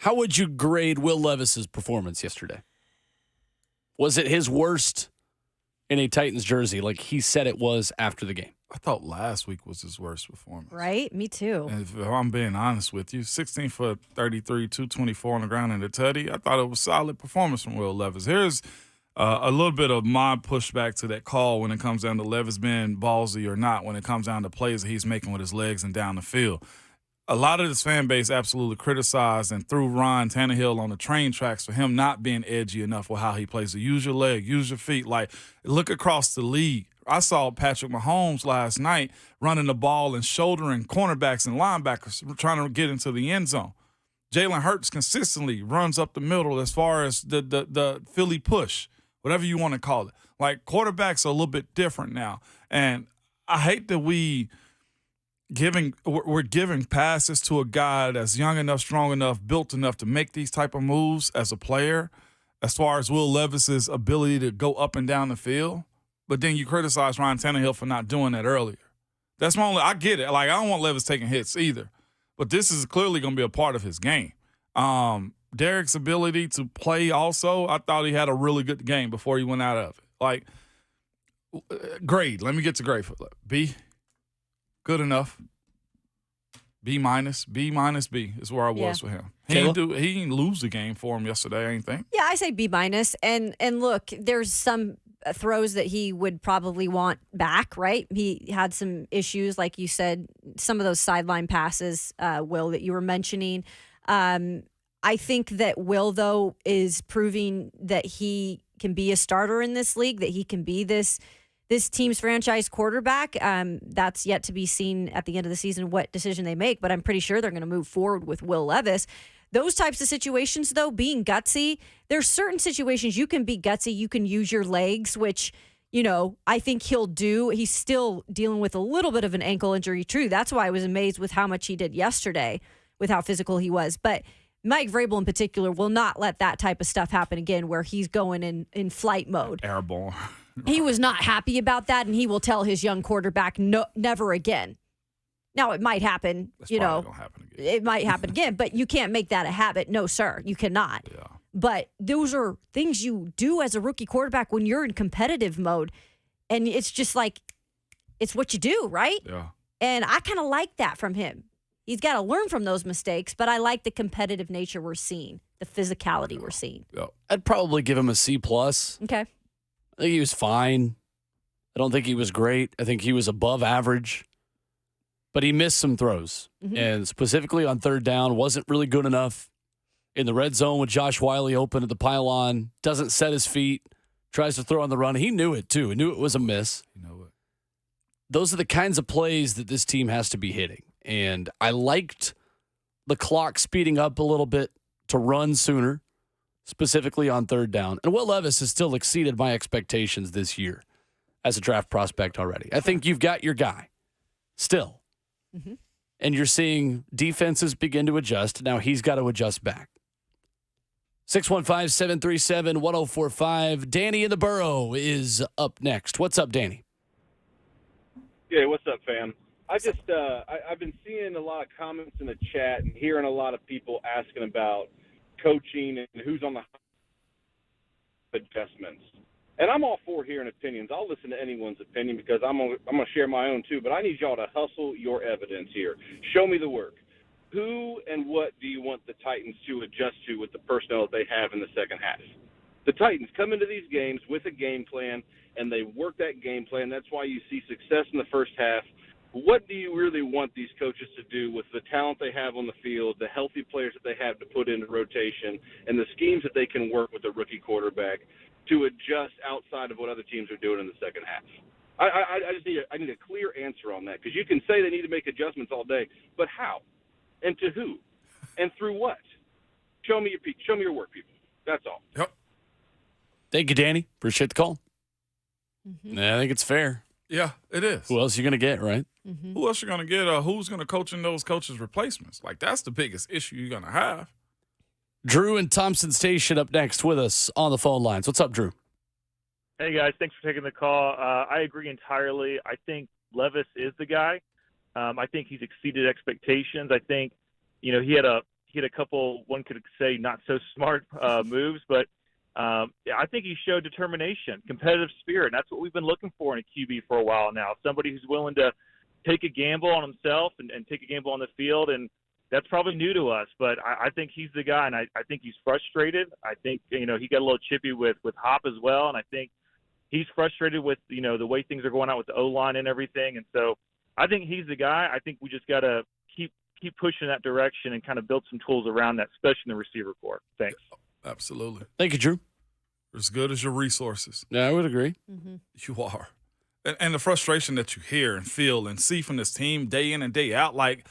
How would you grade Will Levis's performance yesterday? Was it his worst in a Titans jersey like he said it was after the game? I thought last week was his worst performance. Right? Me too. And if I'm being honest with you, 16 for 33, 224 on the ground in the tutty. I thought it was a solid performance from Will Levis. Here's a little bit of my pushback to that call when it comes down to Levis being ballsy or not, when it comes down to plays that he's making with his legs and down the field. A lot of this fan base absolutely criticized and threw Ryan Tannehill on the train tracks for him not being edgy enough with how he plays. So use your leg, use your feet. Like, look across the league. I saw Patrick Mahomes last night running the ball and shouldering cornerbacks and linebackers trying to get into the end zone. Jalen Hurts consistently runs up the middle as far as the Philly push, whatever you want to call it. Like, quarterbacks are a little bit different now. And I hate that we're giving passes to a guy that's young enough, strong enough, built enough to make these type of moves as a player, as far as Will Levis's ability to go up and down the field. But then you criticize Ryan Tannehill for not doing that earlier. That's my only – I get it. Like, I don't want Levis taking hits either. But this is clearly going to be a part of his game. Derek's ability to play also, I thought he had a really good game before he went out of it. Like, grade. Let me get to grade for that. B, good enough. B minus. B minus B is where I was with him. He didn't lose the game for him yesterday, I ain't think. Yeah, I say B minus. And look, there's some throws that he would probably want back, right? He had some issues, like you said, some of those sideline passes, Will, that you were mentioning. I think that Will, though, is proving that he can be a starter in this league, that he can be this team's franchise quarterback. That's yet to be seen at the end of the season what decision they make, but I'm pretty sure they're going to move forward with Will Levis. Those types of situations, though, being gutsy, there's certain situations you can be gutsy, you can use your legs, which, I think he'll do. He's still dealing with a little bit of an ankle injury, true. That's why I was amazed with how much he did yesterday, with how physical he was. But Mike Vrabel in particular will not let that type of stuff happen again where he's going in flight mode. Airborne. He was not happy about that, and he will tell his young quarterback, no, never again. Now, it might happen, That's probably gonna happen again. It might happen again, but you can't make that a habit. No, sir, you cannot. Yeah. But those are things you do as a rookie quarterback when you're in competitive mode, and it's just like, it's what you do, right? Yeah. And I kind of like that from him. He's got to learn from those mistakes, but I like the competitive nature we're seeing, the physicality we're seeing. Yeah. I'd probably give him a C+. Okay. I think he was fine. I don't think he was great. I think he was above average. But he missed some throws. Mm-hmm. And specifically on third down, wasn't really good enough. In the red zone with Josh Wiley open at the pylon, doesn't set his feet, tries to throw on the run. He knew it, too. He knew it was a miss. You know it. Those are the kinds of plays that this team has to be hitting. And I liked the clock speeding up a little bit to run sooner, specifically on third down. And Will Levis has still exceeded my expectations this year as a draft prospect already. I think you've got your guy still. Mm-hmm. And you're seeing defenses begin to adjust. Now he's got to adjust back. 615-737-1045. Danny in the Burrow is up next. What's up, Danny? Yeah, what's up, fam? I've been seeing a lot of comments in the chat and hearing a lot of people asking about coaching and who's on the adjustments. And I'm all for hearing opinions. I'll listen to anyone's opinion because I'm gonna share my own too. But I need y'all to hustle your evidence here. Show me the work. Who and what do you want the Titans to adjust to with the personnel that they have in the second half? The Titans come into these games with a game plan, and they work that game plan. That's why you see success in the first half. What do you really want these coaches to do with the talent they have on the field, the healthy players that they have to put into rotation, and the schemes that they can work with a rookie quarterback to adjust outside of what other teams are doing in the second half? I just need a clear answer on that, because you can say they need to make adjustments all day, but how? And to who? And through what? Show me your work, people. That's all. Yep. Thank you, Danny. Appreciate the call. Mm-hmm. I think it's fair. Yeah, it is. Who else are you going to get, right? Mm-hmm. Who else you going to get? Who's going to coach in those coaches' replacements? Like, that's the biggest issue you're going to have. Drew in Thompson Station up next with us on the phone lines. What's up, Drew? Hey, guys. Thanks for taking the call. I agree entirely. I think Levis is the guy. I think he's exceeded expectations. I think, he had a he had a couple, one could say, not so smart moves, but I think he showed determination, competitive spirit. And that's what we've been looking for in a QB for a while now. Somebody who's willing to take a gamble on himself and take a gamble on the field. And that's probably new to us, but I think he's the guy, and I think he's frustrated. I think, he got a little chippy with Hop as well, and I think he's frustrated with, the way things are going out with the O-line and everything. And so I think he's the guy. I think we just got to keep pushing that direction and kind of build some tools around that, especially in the receiver corps. Thanks. Absolutely. Thank you, Drew. As good as your resources. Yeah, I would agree. Mm-hmm. You are. And the frustration that you hear and feel and see from this team day in and day out, like,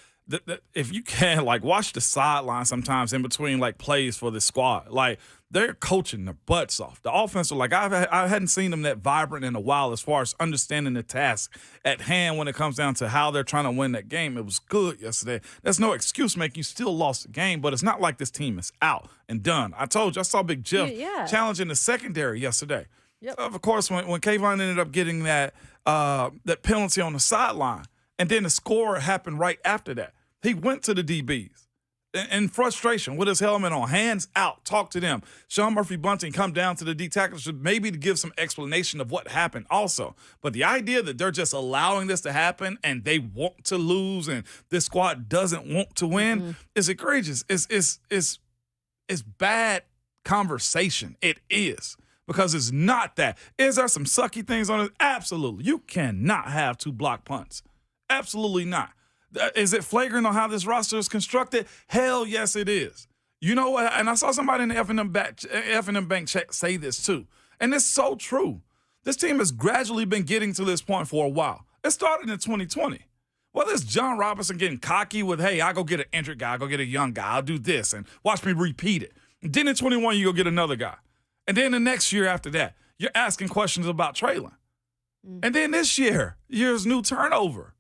if you can, like, watch the sideline sometimes in between, like, plays for this squad. Like, they're coaching their butts off. The offense, like, I hadn't seen them that vibrant in a while as far as understanding the task at hand when it comes down to how they're trying to win that game. It was good yesterday. There's no excuse making you still lost the game, but it's not like this team is out and done. I told you, I saw Big Jeff challenging the secondary yesterday. Yep. Of course, when Kayvon ended up getting that penalty on the sideline, and then the score happened right after that. He went to the DBs in frustration with his helmet on, hands out, talk to them. Sean Murphy-Bunting come down to the D tackles maybe to give some explanation of what happened also. But the idea that they're just allowing this to happen and they want to lose and this squad doesn't want to win is egregious. It's bad conversation. It is. Because it's not that. Is there some sucky things on it? Absolutely. You cannot have 2 block punts. Absolutely not. Is it flagrant on how this roster is constructed? Hell yes, it is. You know what? And I saw somebody in the F&M Bank say this too. And it's so true. This team has gradually been getting to this point for a while. It started in 2020. Whether it's John Robinson getting cocky with, hey, I'll go get an injured guy, I'll go get a young guy, I'll do this, and watch me repeat it. And then in 21, you go get another guy. And then the next year after that, you're asking questions about Traylon. And then this year's new turnover.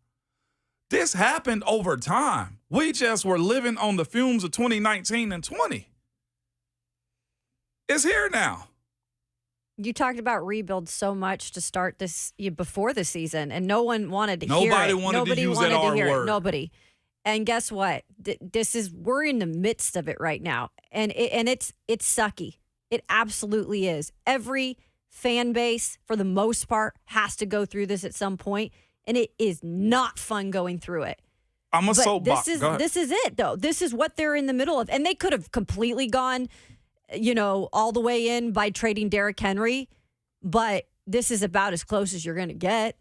This happened over time. We just were living on the fumes of 2019 and 20. It's here now. You talked about rebuild so much to start this before the season, and no one wanted to hear it. Nobody wanted to use that R word. Nobody. And guess what? We're in the midst of it right now, and it's sucky. It absolutely is. Every fan base, for the most part, has to go through this at some point, and it is not fun going through it. I'm a soapbox. This is it, though. This is what they're in the middle of. And they could have completely gone, all the way in by trading Derrick Henry, but this is about as close as you're going to get.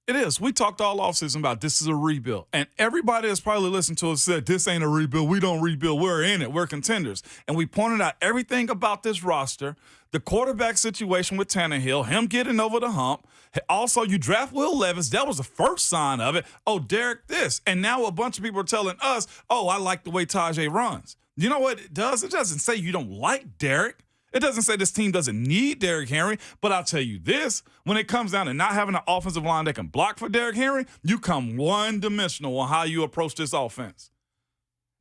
It is. We talked all offseason about this is a rebuild. And everybody that's probably listened to us said, this ain't a rebuild. We don't rebuild. We're in it. We're contenders. And we pointed out everything about this roster, the quarterback situation with Tannehill, him getting over the hump. Also, you draft Will Levis. That was the first sign of it. Oh, Derek this. And now a bunch of people are telling us, oh, I like the way Tajay runs. You know what it does? It doesn't say you don't like Derek. It doesn't say this team doesn't need Derrick Henry, but I'll tell you this, when it comes down to not having an offensive line that can block for Derrick Henry, you come one-dimensional on how you approach this offense.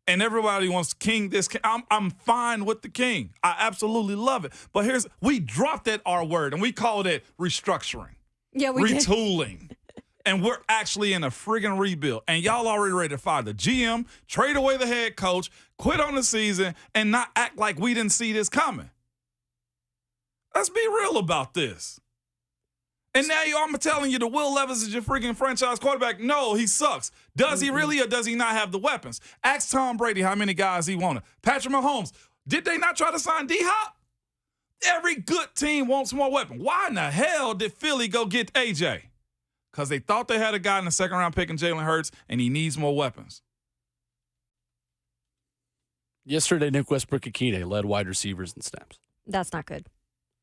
And everybody wants King this. I'm fine with the King. I absolutely love it. But we dropped that R word, and we called it restructuring. Yeah, we did. Retooling. And we're actually in a friggin' rebuild. And y'all already ready to fire the GM, trade away the head coach, quit on the season, and not act like we didn't see this coming. Let's be real about this. And now I'm telling you that Will Levis is your freaking franchise quarterback. No, he sucks. Does he really, or does he not have the weapons? Ask Tom Brady how many guys he wanted. Patrick Mahomes, did they not try to sign D-Hop? Every good team wants more weapons. Why in the hell did Philly go get AJ? Because they thought they had a guy in the second round picking Jalen Hurts, and he needs more weapons. Yesterday, Nick Westbrook-Akine led wide receivers in snaps. That's not good.